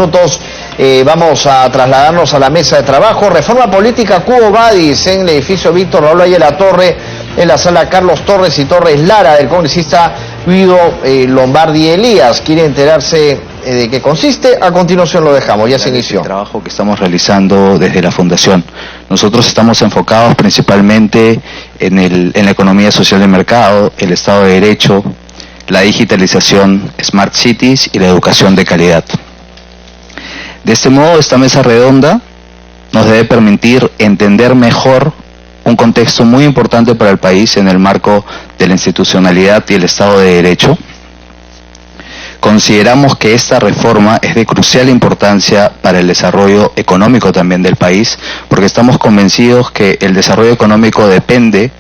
Minutos, vamos a trasladarnos a la mesa de trabajo. Reforma política Quo Vadis en el edificio Víctor Raúl Ayala Torre, en la sala Carlos Torres y Torres Lara, del congresista Guido Lombardi Elías. ¿Quiere enterarse de qué consiste? A continuación lo dejamos, ya se inició. El trabajo que estamos realizando desde la Fundación. Nosotros estamos enfocados principalmente en la economía social de mercado, el Estado de Derecho, la digitalización, Smart Cities y la educación de calidad. De este modo, esta mesa redonda nos debe permitir entender mejor un contexto muy importante para el país en el marco de la institucionalidad y el Estado de Derecho. Consideramos que esta reforma es de crucial importancia para el desarrollo económico también del país, porque estamos convencidos que el desarrollo económico depende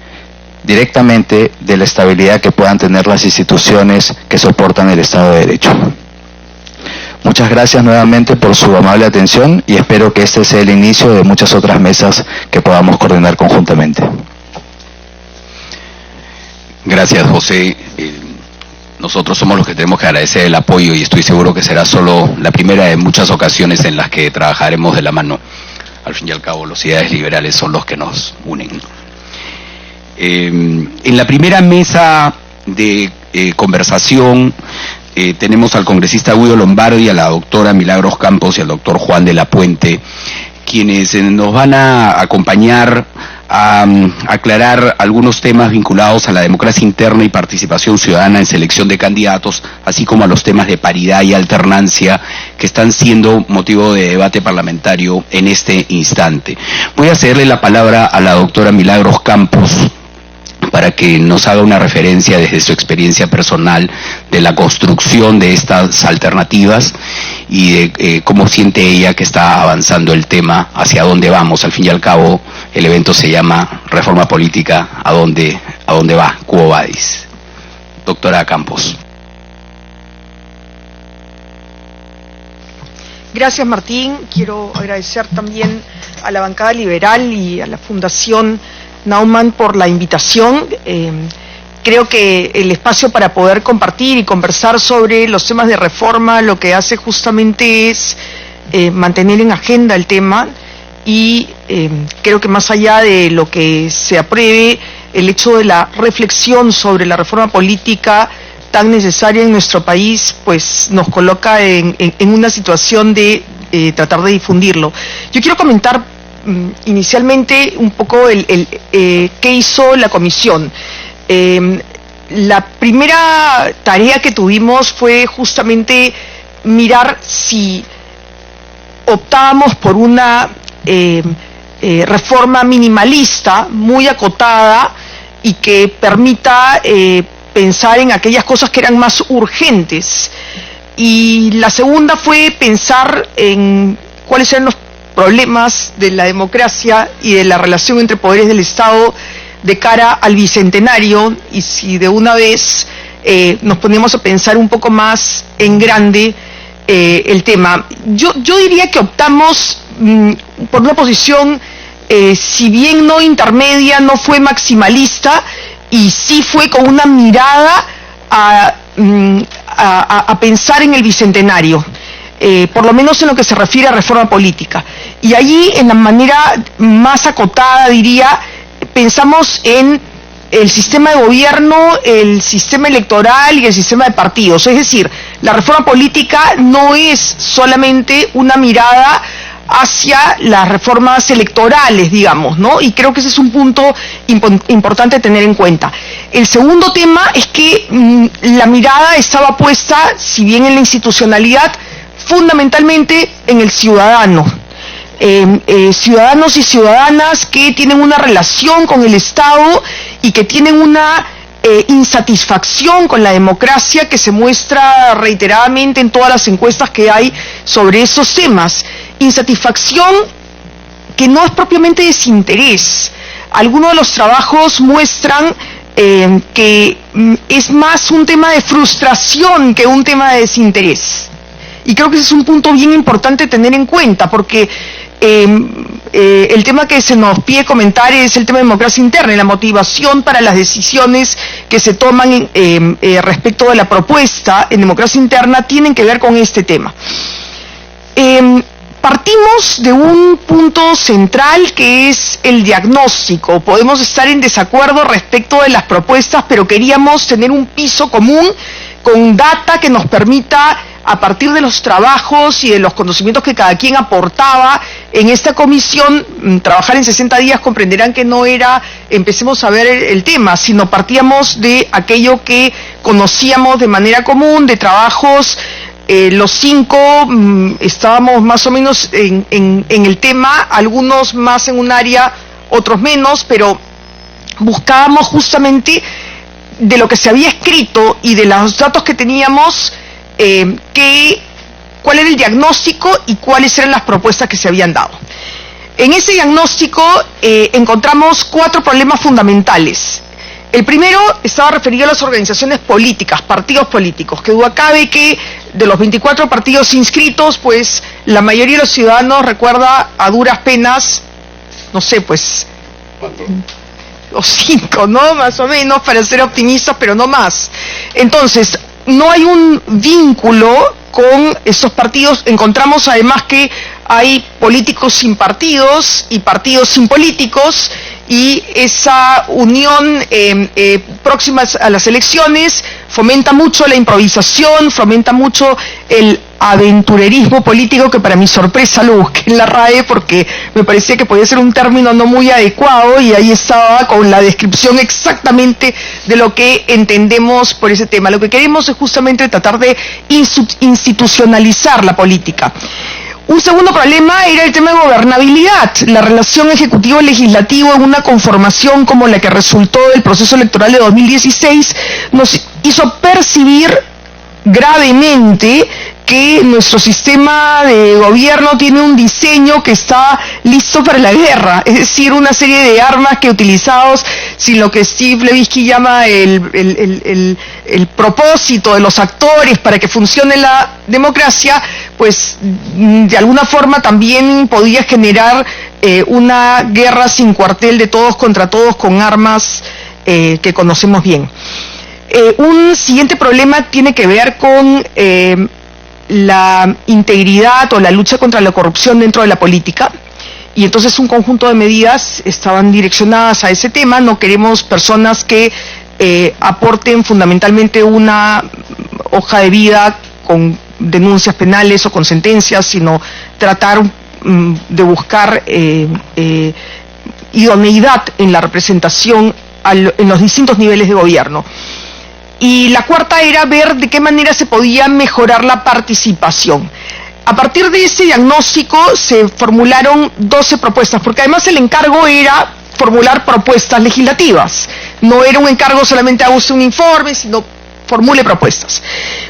directamente de la estabilidad que puedan tener las instituciones que soportan el Estado de Derecho. Muchas gracias nuevamente por su amable atención y espero que este sea el inicio de muchas otras mesas que podamos coordinar conjuntamente. Gracias, José. Nosotros somos los que tenemos que agradecer el apoyo y estoy seguro que será solo la primera de muchas ocasiones en las que trabajaremos de la mano. Al fin y al cabo, los ideales liberales son los que nos unen. En la primera mesa de conversación tenemos al congresista Guido Lombardi, a la doctora Milagros Campos y al doctor Juan de la Puente, quienes nos van a acompañar a aclarar algunos temas vinculados a la democracia interna y participación ciudadana en selección de candidatos, así como a los temas de paridad y alternancia que están siendo motivo de debate parlamentario en este instante. Voy a cederle la palabra a la doctora Milagros Campos para que nos haga una referencia desde su experiencia personal de la construcción de estas alternativas y de cómo siente ella que está avanzando el tema, hacia dónde vamos. Al fin y al cabo, el evento se llama Reforma Política, ¿a dónde va? Quo Vadis. Doctora Campos. Gracias, Martín. Quiero agradecer también a la bancada liberal y a la Fundación Naumann por la invitación. Creo que el espacio para poder compartir y conversar sobre los temas de reforma lo que hace justamente es mantener en agenda el tema y creo que más allá de lo que se apruebe, el hecho de la reflexión sobre la reforma política tan necesaria en nuestro país, pues nos coloca en una situación de tratar de difundirlo. Yo quiero comentar inicialmente un poco qué hizo la comisión. La primera tarea que tuvimos fue justamente mirar si optábamos por una reforma minimalista, muy acotada y que permita pensar en aquellas cosas que eran más urgentes. Y la segunda fue pensar en cuáles eran los problemas de la democracia y de la relación entre poderes del Estado de cara al bicentenario, y si de una vez nos ponemos a pensar un poco más en grande el tema. Yo diría que optamos por una posición, si bien no intermedia, no fue maximalista, y sí fue con una mirada a pensar en el bicentenario. Por lo menos en lo que se refiere a reforma política. Y allí, en la manera más acotada, diría, pensamos en el sistema de gobierno, el sistema electoral y el sistema de partidos. Es decir, la reforma política no es solamente una mirada hacia las reformas electorales, digamos, ¿no? Y creo que ese es un punto importante a tener en cuenta. El segundo tema es que la mirada estaba puesta, si bien en la institucionalidad, fundamentalmente en el ciudadano. Ciudadanos y ciudadanas que tienen una relación con el Estado y que tienen una insatisfacción con la democracia que se muestra reiteradamente en todas las encuestas que hay sobre esos temas. Insatisfacción que no es propiamente desinterés. Algunos de los trabajos muestran que es más un tema de frustración que un tema de desinterés. Y creo que ese es un punto bien importante tener en cuenta, porque el tema que se nos pide comentar es el tema de democracia interna y la motivación para las decisiones que se toman respecto de la propuesta en democracia interna tienen que ver con este tema. partimos de un punto central que es el diagnóstico. Podemos estar en desacuerdo respecto de las propuestas, pero queríamos tener un piso común con data que nos permita, a partir de los trabajos y de los conocimientos que cada quien aportaba en esta comisión, trabajar en 60 días, comprenderán que no era empecemos a ver el tema, sino partíamos de aquello que conocíamos de manera común, de trabajos. Los 5 estábamos más o menos en el tema, algunos más en un área, otros menos, pero buscábamos justamente de lo que se había escrito y de los datos que teníamos, cuál era el diagnóstico y cuáles eran las propuestas que se habían dado. En ese diagnóstico encontramos 4 problemas fundamentales. El primero estaba referido a las organizaciones políticas, partidos políticos, que duda cabe que de los 24 partidos inscritos, pues la mayoría de los ciudadanos recuerda a duras penas, no sé, pues 4 o 5, ¿no? Más o menos, para ser optimistas, pero no más. Entonces, no hay un vínculo con estos partidos. Encontramos además que hay políticos sin partidos y partidos sin políticos, y esa unión próximas a las elecciones fomenta mucho la improvisación, fomenta mucho el aventurerismo político, que para mi sorpresa lo busqué en la RAE porque me parecía que podía ser un término no muy adecuado, y ahí estaba con la descripción exactamente de lo que entendemos por ese tema. Lo que queremos es justamente tratar de institucionalizar la política. Un segundo problema era el tema de gobernabilidad. La relación ejecutivo-legislativo en una conformación como la que resultó del proceso electoral de 2016 nos hizo percibir gravemente que nuestro sistema de gobierno tiene un diseño que está listo para la guerra, es decir, una serie de armas que utilizados sin lo que Steve Levitsky llama el propósito de los actores para que funcione la democracia, pues de alguna forma también podía generar una guerra sin cuartel de todos contra todos con armas que conocemos bien. Un siguiente problema tiene que ver con la integridad o la lucha contra la corrupción dentro de la política, y entonces un conjunto de medidas estaban direccionadas a ese tema. No queremos personas que aporten fundamentalmente una hoja de vida con denuncias penales o con sentencias, sino tratar de buscar idoneidad en la representación en los distintos niveles de gobierno. Y la cuarta era ver de qué manera se podía mejorar la participación. A partir de ese diagnóstico se formularon 12 propuestas, porque además el encargo era formular propuestas legislativas. No era un encargo solamente haga usted un informe, sino formule propuestas.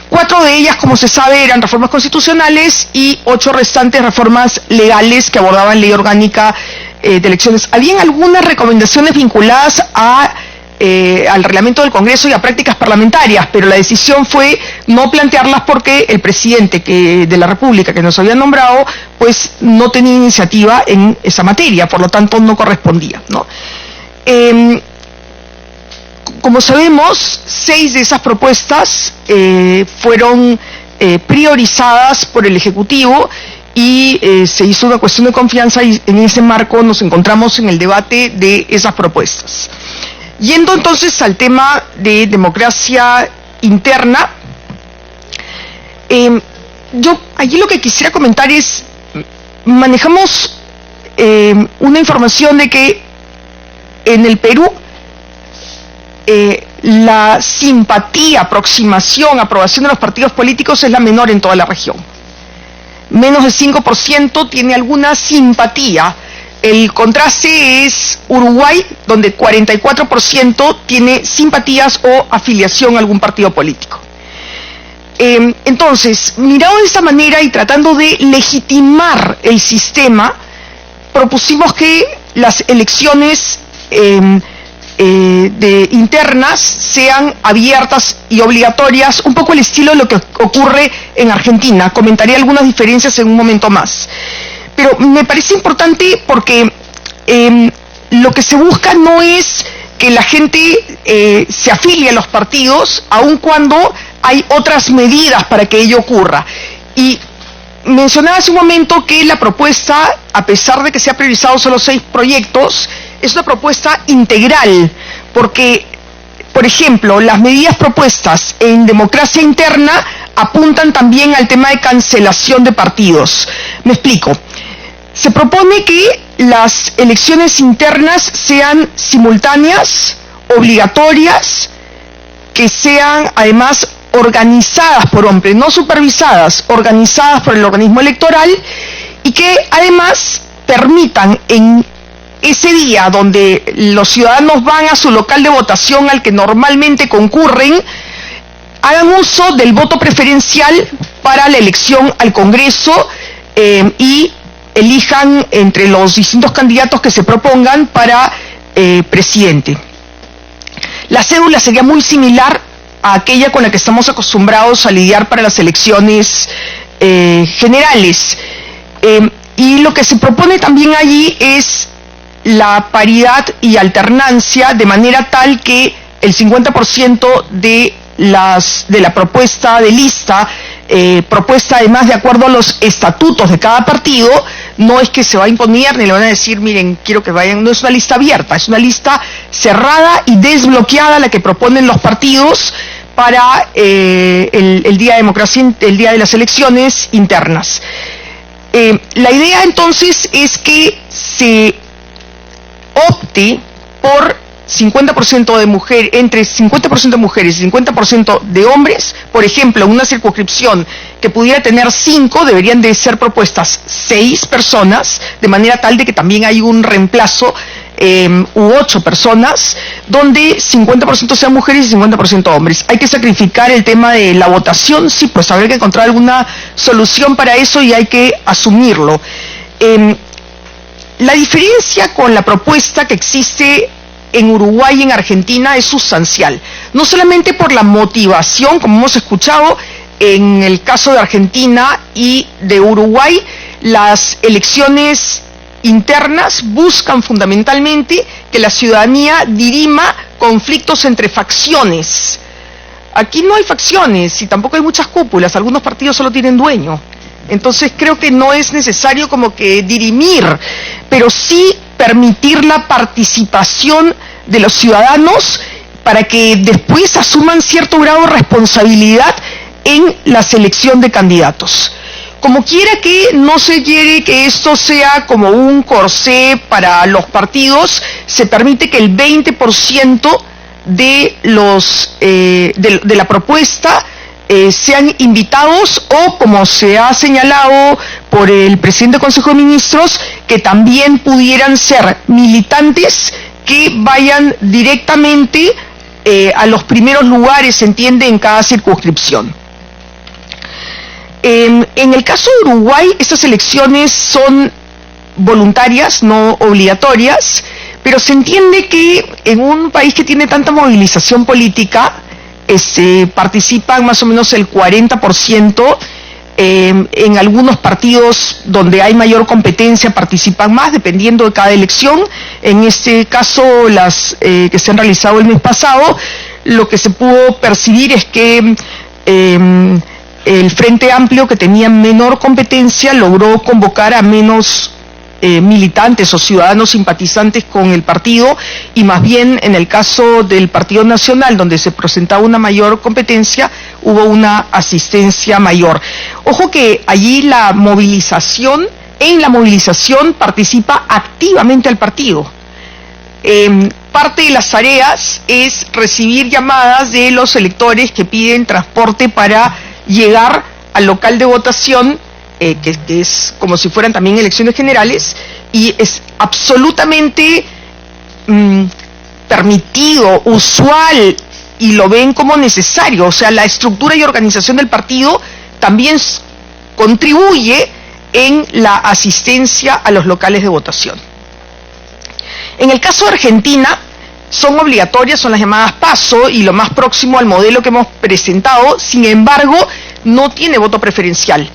4 de ellas, como se sabe, eran reformas constitucionales y 8 restantes reformas legales que abordaban ley orgánica de elecciones. Habían algunas recomendaciones vinculadas al reglamento del Congreso y a prácticas parlamentarias, pero la decisión fue no plantearlas porque el presidente de la República que nos había nombrado, pues no tenía iniciativa en esa materia, por lo tanto no correspondía, ¿no? Como sabemos, 6 de esas propuestas fueron priorizadas por el Ejecutivo y se hizo una cuestión de confianza, y en ese marco nos encontramos en el debate de esas propuestas. Yendo entonces al tema de democracia interna, yo allí lo que quisiera comentar es, manejamos una información de que en el Perú la simpatía, aproximación, aprobación de los partidos políticos es la menor en toda la región. Menos del 5% tiene alguna simpatía. El contraste es Uruguay, donde 44% tiene simpatías o afiliación a algún partido político. Entonces, mirado de esta manera y tratando de legitimar el sistema, propusimos que las elecciones internas sean abiertas y obligatorias, un poco el estilo de lo que ocurre en Argentina. Comentaré algunas diferencias en un momento más. Pero me parece importante porque lo que se busca no es que la gente se afilie a los partidos, aun cuando hay otras medidas para que ello ocurra. Y mencionaba hace un momento que la propuesta, a pesar de que se ha priorizado solo 6 proyectos, es una propuesta integral, porque, por ejemplo, las medidas propuestas en democracia interna apuntan también al tema de cancelación de partidos. Me explico. Se propone que las elecciones internas sean simultáneas, obligatorias, que sean además organizadas por hombres, no supervisadas, organizadas por el organismo electoral, y que además permitan en ese día donde los ciudadanos van a su local de votación al que normalmente concurren, hagan uso del voto preferencial para la elección al Congreso y elijan entre los distintos candidatos que se propongan para presidente. La cédula sería muy similar a aquella con la que estamos acostumbrados a lidiar para las elecciones generales. Y lo que se propone también allí es la paridad y alternancia, de manera tal que el 50% de la propuesta de lista, propuesta además de acuerdo a los estatutos de cada partido, no es que se va a imponer ni le van a decir, miren, quiero que vayan, no es una lista abierta, es una lista cerrada y desbloqueada la que proponen los partidos para el día de democracia, el día de las elecciones internas. La idea entonces es que se opte por 50% de mujeres, entre 50% de mujeres y 50% de hombres. Por ejemplo, una circunscripción que pudiera tener 5, deberían de ser propuestas 6 personas, de manera tal de que también hay un reemplazo, u 8 personas, donde 50% sean mujeres y 50% hombres. Hay que sacrificar el tema de la votación, sí, pues habrá que encontrar alguna solución para eso y hay que asumirlo. La diferencia con la propuesta que existe en Uruguay y en Argentina es sustancial, no solamente por la motivación, como hemos escuchado, en el caso de Argentina y de Uruguay, las elecciones internas buscan fundamentalmente que la ciudadanía dirima conflictos entre facciones. Aquí no hay facciones y tampoco hay muchas cúpulas, algunos partidos solo tienen dueño. Entonces creo que no es necesario como que dirimir, pero sí permitir la participación de los ciudadanos para que después asuman cierto grado de responsabilidad en la selección de candidatos. Como quiera que no se quiere que esto sea como un corsé para los partidos, se permite que el 20% de la propuesta sean invitados o, como se ha señalado por el presidente del Consejo de Ministros, que también pudieran ser militantes que vayan directamente a los primeros lugares, se entiende, en cada circunscripción. En el caso de Uruguay, estas elecciones son voluntarias, no obligatorias, pero se entiende que en un país que tiene tanta movilización política, participan más o menos el 40%, en algunos partidos donde hay mayor competencia participan más, dependiendo de cada elección. En este caso, las que se han realizado el mes pasado, lo que se pudo percibir es que el Frente Amplio, que tenía menor competencia, logró convocar a menos militantes o ciudadanos simpatizantes con el partido, y más bien en el caso del Partido Nacional, donde se presentaba una mayor competencia, hubo una asistencia mayor. Ojo que allí en la movilización participa activamente el partido. Parte de las tareas es recibir llamadas de los electores que piden transporte para llegar al local de votación, que es como si fueran también elecciones generales, y es absolutamente permitido, usual, y lo ven como necesario. O sea, la estructura y organización del partido también contribuye en la asistencia a los locales de votación. En el caso de Argentina, son obligatorias, son las llamadas PASO, y lo más próximo al modelo que hemos presentado. Sin embargo, no tiene voto preferencial.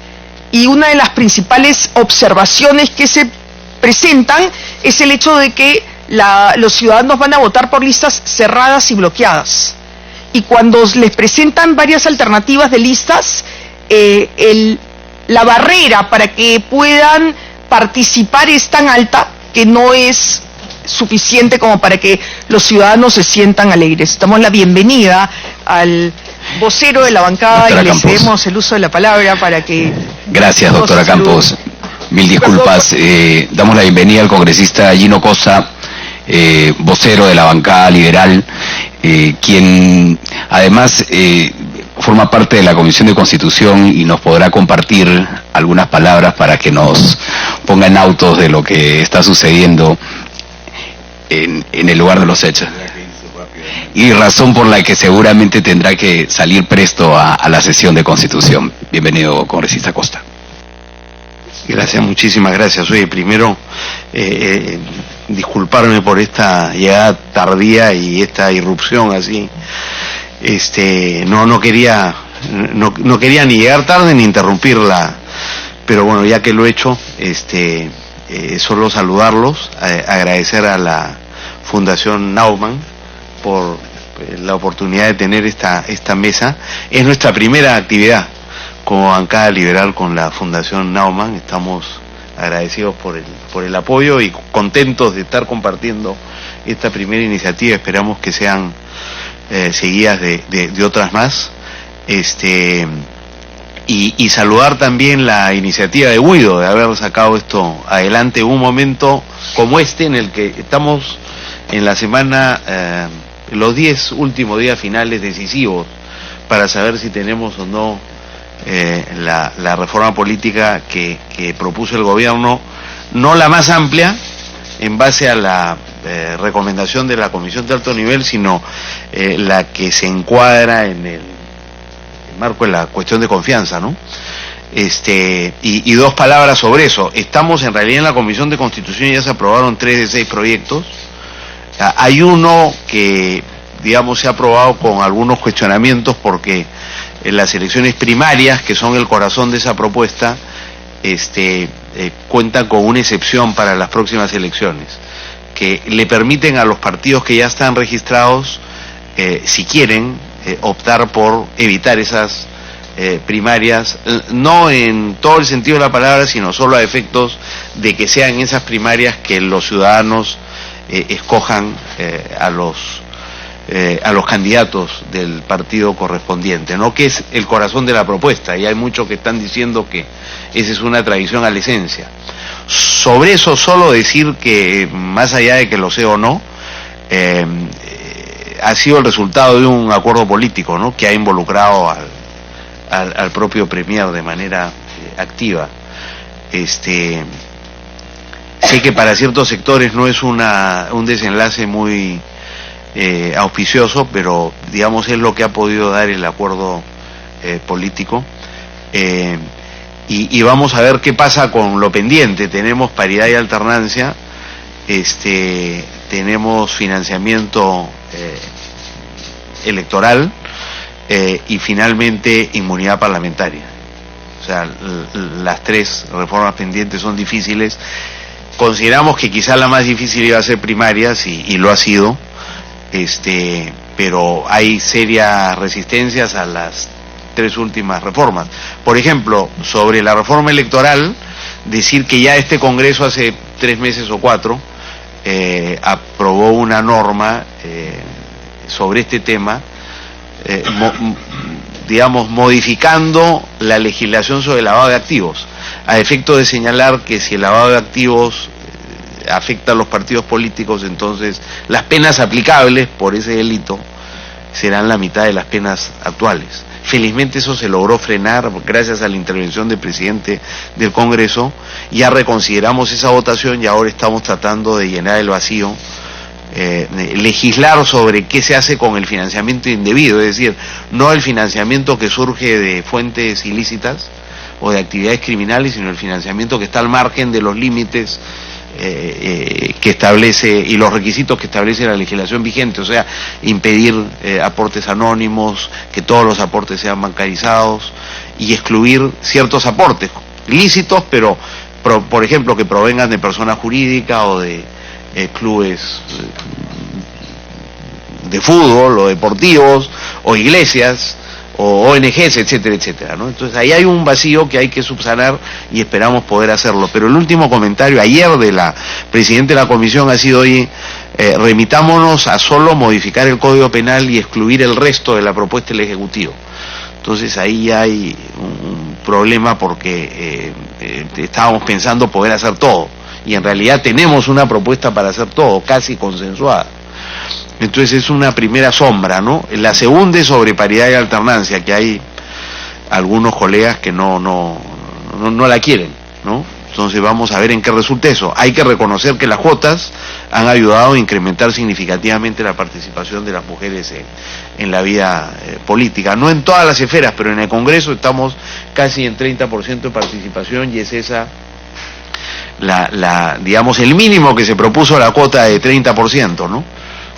Y una de las principales observaciones que se presentan es el hecho de que los ciudadanos van a votar por listas cerradas y bloqueadas. Y cuando les presentan varias alternativas de listas, el la barrera para que puedan participar es tan alta que no es suficiente como para que los ciudadanos se sientan alegres. Damos la bienvenida al vocero de la bancada, doctora, y le cedemos el uso de la palabra para que... Gracias, doctora Campos. Mil disculpas. Damos la bienvenida al congresista Gino Costa, vocero de la bancada liberal, quien además forma parte de la Comisión de Constitución y nos podrá compartir algunas palabras para que nos ponga en autos de lo que está sucediendo en el lugar de los hechos. Y razón por la que seguramente tendrá que salir presto a la sesión de Constitución. Bienvenido, congresista Costa. Gracias, muchísimas gracias. Oye, primero, disculparme por esta llegada tardía y esta irrupción así. No quería ni llegar tarde ni interrumpirla, pero bueno, ya que lo he hecho, solo saludarlos, agradecer a la Fundación Naumann por la oportunidad de tener esta mesa. Es nuestra primera actividad como bancada liberal con la Fundación Naumann. Estamos agradecidos por el apoyo y contentos de estar compartiendo esta primera iniciativa. Esperamos que sean seguidas de otras más. Y saludar también la iniciativa de Guido de haber sacado esto adelante en un momento como en el que estamos en la semana, los 10 últimos días finales decisivos para saber si tenemos o no la reforma política que propuso el gobierno, no la más amplia en base a la recomendación de la Comisión de Alto Nivel, sino la que se encuadra en el marco de la cuestión de confianza, ¿no? Y dos palabras sobre eso. Estamos en realidad en la Comisión de Constitución y ya se aprobaron 3 de 6 proyectos. Hay uno que, digamos, se ha aprobado con algunos cuestionamientos porque en las elecciones primarias, que son el corazón de esa propuesta, cuentan con una excepción para las próximas elecciones, que le permiten a los partidos que ya están registrados, si quieren, optar por evitar esas primarias, no en todo el sentido de la palabra, sino solo a efectos de que sean esas primarias que los ciudadanos escojan a los candidatos del partido correspondiente, ¿no? Que es el corazón de la propuesta, y hay muchos que están diciendo que esa es una traición a la esencia. Sobre eso solo decir que, más allá de que lo sé o no, ha sido el resultado de un acuerdo político, ¿no?, que ha involucrado al propio Premier de manera activa. Sé que para ciertos sectores no es un desenlace muy auspicioso, pero digamos es lo que ha podido dar el acuerdo político, y vamos a ver qué pasa con lo pendiente. Tenemos paridad y alternancia, tenemos financiamiento electoral, y finalmente inmunidad parlamentaria. O sea, las 3 reformas pendientes son difíciles. Consideramos que quizá la más difícil iba a ser primarias, y lo ha sido, pero hay serias resistencias a las 3 últimas reformas. Por ejemplo, sobre la reforma electoral, decir que ya este Congreso hace 3 meses o 4 aprobó una norma sobre este tema, digamos, modificando la legislación sobre el lavado de activos, a efecto de señalar que si el lavado de activos afecta a los partidos políticos, entonces las penas aplicables por ese delito serán la mitad de las penas actuales. Felizmente eso se logró frenar gracias a la intervención del presidente del Congreso. Ya reconsideramos esa votación y ahora estamos tratando de llenar el vacío, legislar sobre qué se hace con el financiamiento indebido, es decir, no el financiamiento que surge de fuentes ilícitas o de actividades criminales, sino el financiamiento que está al margen de los límites que establece y los requisitos que establece la legislación vigente, o sea, impedir aportes anónimos, que todos los aportes sean bancarizados y excluir ciertos aportes lícitos, pero por ejemplo que provengan de personas jurídicas o de clubes de fútbol o deportivos o iglesias, o ONGs, etcétera, etcétera, ¿no? Entonces ahí hay un vacío que hay que subsanar y esperamos poder hacerlo. Pero el último comentario ayer de la presidenta de la comisión ha sido hoy, remitámonos a solo modificar el Código Penal y excluir el resto de la propuesta del Ejecutivo. Entonces ahí hay un problema porque estábamos pensando poder hacer todo y en realidad tenemos una propuesta para hacer todo, casi consensuada. Entonces es una primera sombra, ¿no? La segunda es sobre paridad y alternancia, que hay algunos colegas que no la quieren, ¿no? Entonces vamos a ver en qué resulta eso. Hay que reconocer que las cuotas han ayudado a incrementar significativamente la participación de las mujeres en la vida política. No en todas las esferas, pero en el Congreso estamos casi en 30% de participación y es esa digamos, el mínimo que se propuso la cuota de 30%, ¿no?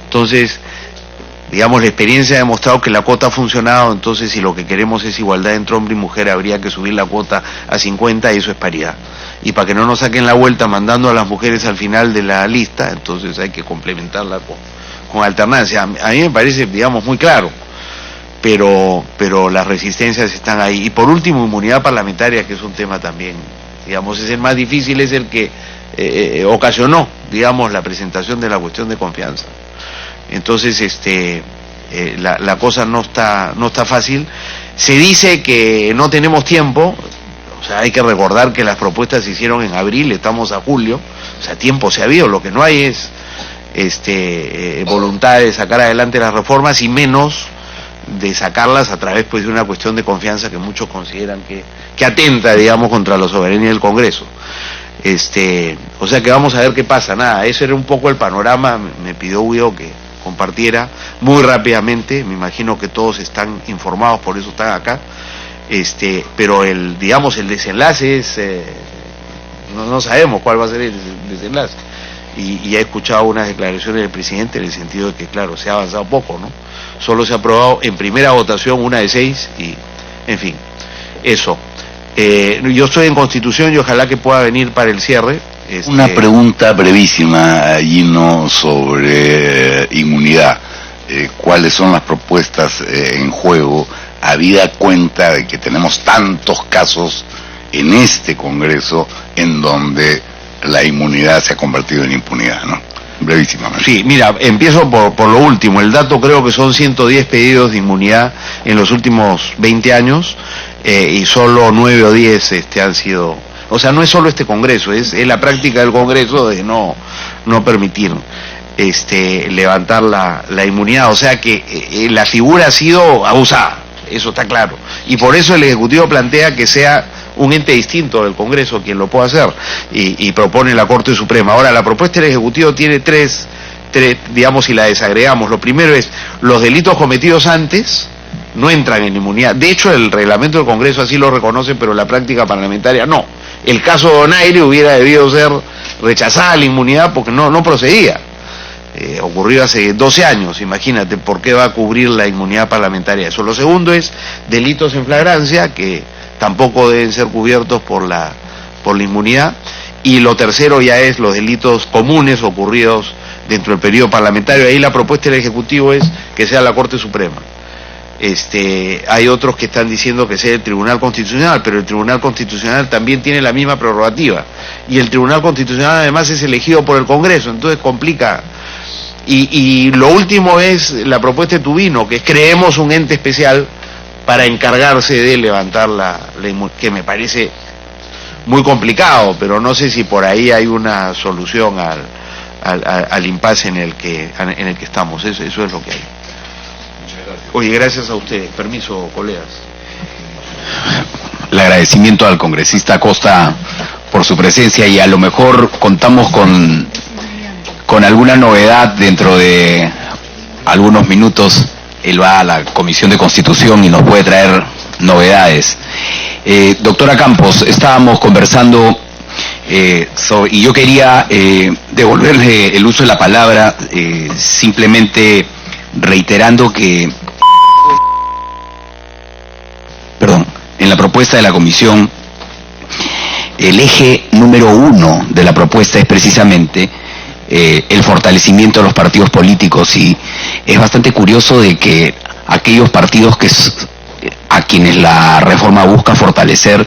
Entonces, digamos, la experiencia ha demostrado que la cuota ha funcionado, entonces si lo que queremos es igualdad entre hombre y mujer, habría que subir la cuota a 50 y eso es paridad. Y para que no nos saquen la vuelta mandando a las mujeres al final de la lista, entonces hay que complementarla con alternancia. A mí me parece, digamos, muy claro, pero las resistencias están ahí. Y por último, inmunidad parlamentaria, que es un tema también, digamos, es el más difícil, es el que ocasionó, digamos, la presentación de la cuestión de confianza. Entonces, la cosa no está fácil. Se dice que no tenemos tiempo, o sea, hay que recordar que las propuestas se hicieron en abril, estamos a julio, o sea, tiempo se ha habido, lo que no hay es voluntad de sacar adelante las reformas y menos de sacarlas a través, pues, de una cuestión de confianza que muchos consideran que atenta, digamos, contra la soberanía del Congreso. O sea que vamos a ver qué pasa. Nada, eso era un poco el panorama. Me pidió Guido que compartiera muy rápidamente, me imagino que todos están informados, por eso están acá, pero el desenlace es, no sabemos cuál va a ser el desenlace, y he escuchado unas declaraciones del presidente en el sentido de que, claro, se ha avanzado poco, ¿no? Solo se ha aprobado en primera votación una de 6 y, en fin, eso. Yo estoy en Constitución y ojalá que pueda venir para el cierre. Una pregunta brevísima, Gino, sobre inmunidad. ¿Cuáles son las propuestas en juego, habida cuenta de que tenemos tantos casos en este Congreso en donde la inmunidad se ha convertido en impunidad, ¿no? Brevísimamente. Sí, mira, empiezo por lo último. El dato creo que son 110 pedidos de inmunidad en los últimos 20 años y solo 9 o 10 han sido... O sea, no es solo este Congreso, es la práctica del Congreso de no permitir levantar la inmunidad. O sea que la figura ha sido abusada, eso está claro. Y por eso el Ejecutivo plantea que sea un ente distinto del Congreso quien lo pueda hacer y propone la Corte Suprema. Ahora, la propuesta del Ejecutivo tiene tres, digamos, si la desagregamos. Lo primero es, los delitos cometidos antes no entran en inmunidad. De hecho, el reglamento del Congreso así lo reconoce, pero la práctica parlamentaria no. El caso Donaire hubiera debido ser rechazada la inmunidad porque no procedía. Ocurrió hace 12 años, imagínate, ¿por qué va a cubrir la inmunidad parlamentaria eso? Lo segundo es delitos en flagrancia, que tampoco deben ser cubiertos por la inmunidad. Y lo tercero ya es los delitos comunes ocurridos dentro del periodo parlamentario. Ahí la propuesta del Ejecutivo es que sea la Corte Suprema. Hay otros que están diciendo que sea el Tribunal Constitucional, pero el Tribunal Constitucional también tiene la misma prerrogativa y el Tribunal Constitucional además es elegido por el Congreso, entonces complica. Y lo último es la propuesta de Tubino, que es creemos un ente especial para encargarse de levantar la que me parece muy complicado, pero no sé si por ahí hay una solución al impasse en el que estamos. Eso es lo que hay. Oye, gracias a ustedes. Permiso, colegas. El agradecimiento al congresista Acosta por su presencia y a lo mejor contamos con alguna novedad dentro de algunos minutos. Él va a la Comisión de Constitución y nos puede traer novedades. Doctora Campos, estábamos conversando y yo quería devolverle el uso de la palabra simplemente reiterando que en la propuesta de la Comisión, el eje número 1 de la propuesta es precisamente el fortalecimiento de los partidos políticos, y es bastante curioso de que aquellos partidos que a quienes la reforma busca fortalecer,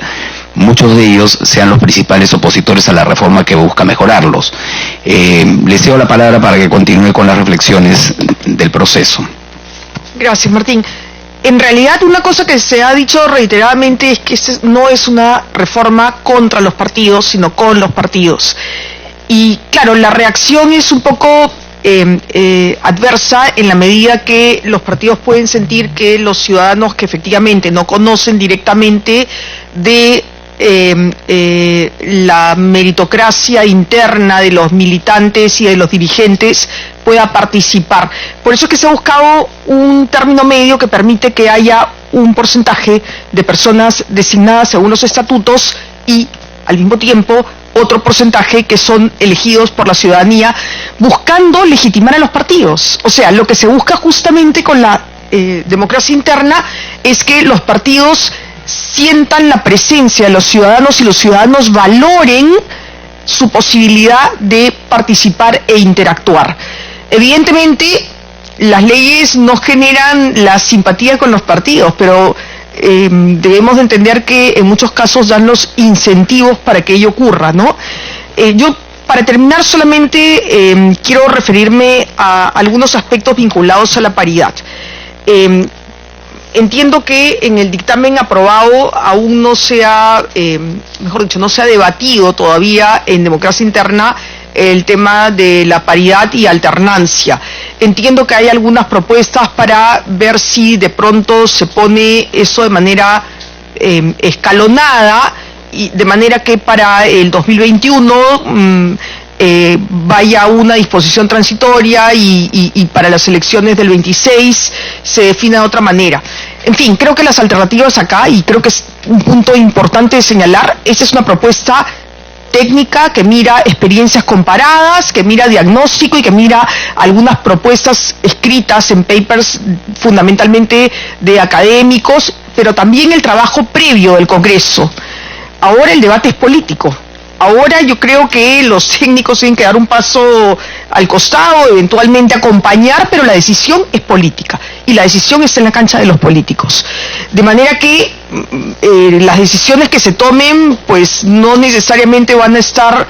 muchos de ellos sean los principales opositores a la reforma que busca mejorarlos. Les cedo la palabra para que continúe con las reflexiones del proceso. Gracias, Martín. En realidad, una cosa que se ha dicho reiteradamente es que no es una reforma contra los partidos, sino con los partidos. Y claro, la reacción es un poco adversa en la medida que los partidos pueden sentir que los ciudadanos que efectivamente no conocen directamente de la meritocracia interna de los militantes y de los dirigentes pueda participar. Por eso es que se ha buscado un término medio que permite que haya un porcentaje de personas designadas según los estatutos y al mismo tiempo otro porcentaje que son elegidos por la ciudadanía, buscando legitimar a los partidos. O sea, lo que se busca justamente con la democracia interna es que los partidos sientan la presencia de los ciudadanos y los ciudadanos valoren su posibilidad de participar e interactuar. Evidentemente, las leyes no generan la simpatía con los partidos, pero debemos de entender que en muchos casos dan los incentivos para que ello ocurra, ¿no? Yo, para terminar, solamente quiero referirme a algunos aspectos vinculados a la paridad. Entiendo que en el dictamen aprobado aún no se ha, mejor dicho, no se ha debatido todavía en democracia interna el tema de la paridad y alternancia. Entiendo que hay algunas propuestas para ver si de pronto se pone eso de manera escalonada, y de manera que para el 2021 vaya una disposición transitoria y para las elecciones del 26 se defina de otra manera. En fin, creo que las alternativas acá, y creo que es un punto importante de señalar, esta es una propuesta técnica que mira experiencias comparadas, que mira diagnóstico y que mira algunas propuestas escritas en papers fundamentalmente de académicos, pero también el trabajo previo del Congreso. Ahora el debate es político. Ahora yo creo que los técnicos tienen que dar un paso al costado, eventualmente acompañar, pero la decisión es política y la decisión está en la cancha de los políticos. De manera que las decisiones que se tomen pues no necesariamente van a estar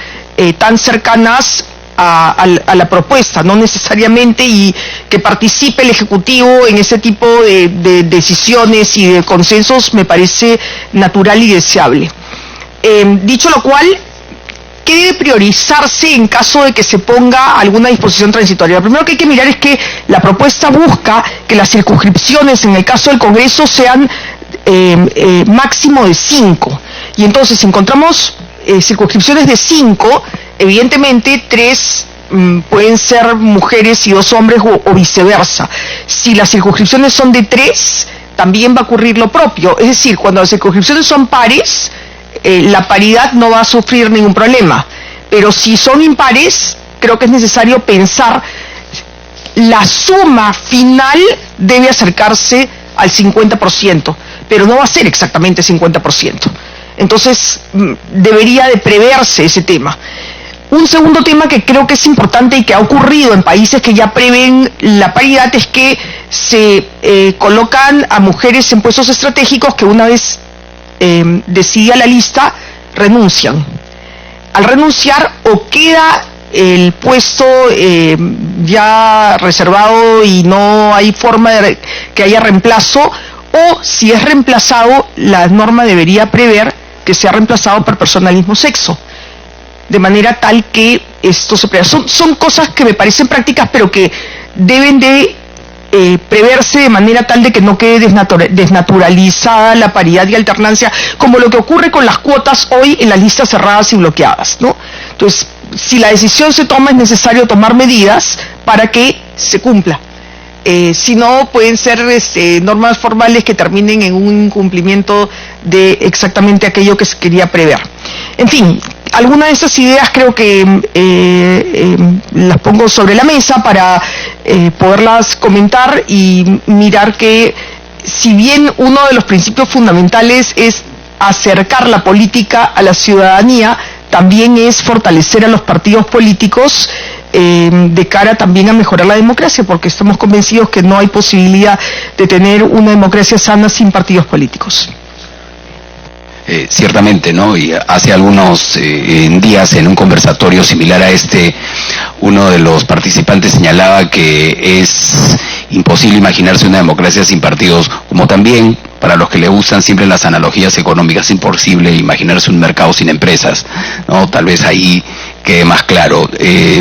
tan cercanas a la propuesta, no necesariamente, y que participe el Ejecutivo en ese tipo de decisiones y de consensos me parece natural y deseable. Dicho lo cual, ¿qué debe priorizarse en caso de que se ponga alguna disposición transitoria? Lo primero que hay que mirar es que la propuesta busca que las circunscripciones, en el caso del Congreso, sean máximo de 5. Y entonces, si encontramos circunscripciones de 5, evidentemente 3 pueden ser mujeres y 2 hombres o viceversa. Si las circunscripciones son de 3, también va a ocurrir lo propio. Es decir, cuando las circunscripciones son pares, la paridad no va a sufrir ningún problema, pero si son impares, creo que es necesario pensar la suma final debe acercarse al 50%, pero no va a ser exactamente 50%. Entonces, debería de preverse ese tema. Un segundo tema que creo que es importante y que ha ocurrido en países que ya prevén la paridad es que se colocan a mujeres en puestos estratégicos que una vez decidida la lista, renuncian. Al renunciar, o queda el puesto ya reservado y no hay forma de que haya reemplazo, o si es reemplazado, la norma debería prever que sea reemplazado por persona del mismo sexo, de manera tal que esto se prevea. Son cosas que me parecen prácticas, pero que deben de preverse de manera tal de que no quede desnaturalizada la paridad y alternancia, como lo que ocurre con las cuotas hoy en las listas cerradas y bloqueadas, ¿no? Entonces, si la decisión se toma, es necesario tomar medidas para que se cumpla. Si no, pueden ser normas formales que terminen en un incumplimiento de exactamente aquello que se quería prever. En fin, algunas de estas ideas creo que las pongo sobre la mesa para poderlas comentar y mirar que, si bien uno de los principios fundamentales es acercar la política a la ciudadanía, también es fortalecer a los partidos políticos de cara también a mejorar la democracia, porque estamos convencidos que no hay posibilidad de tener una democracia sana sin partidos políticos. Ciertamente, ¿no? Y hace algunos días, en un conversatorio similar a este, uno de los participantes señalaba que es imposible imaginarse una democracia sin partidos, como también, para los que le gustan siempre las analogías económicas, es imposible imaginarse un mercado sin empresas, ¿no? Tal vez ahí quede más claro.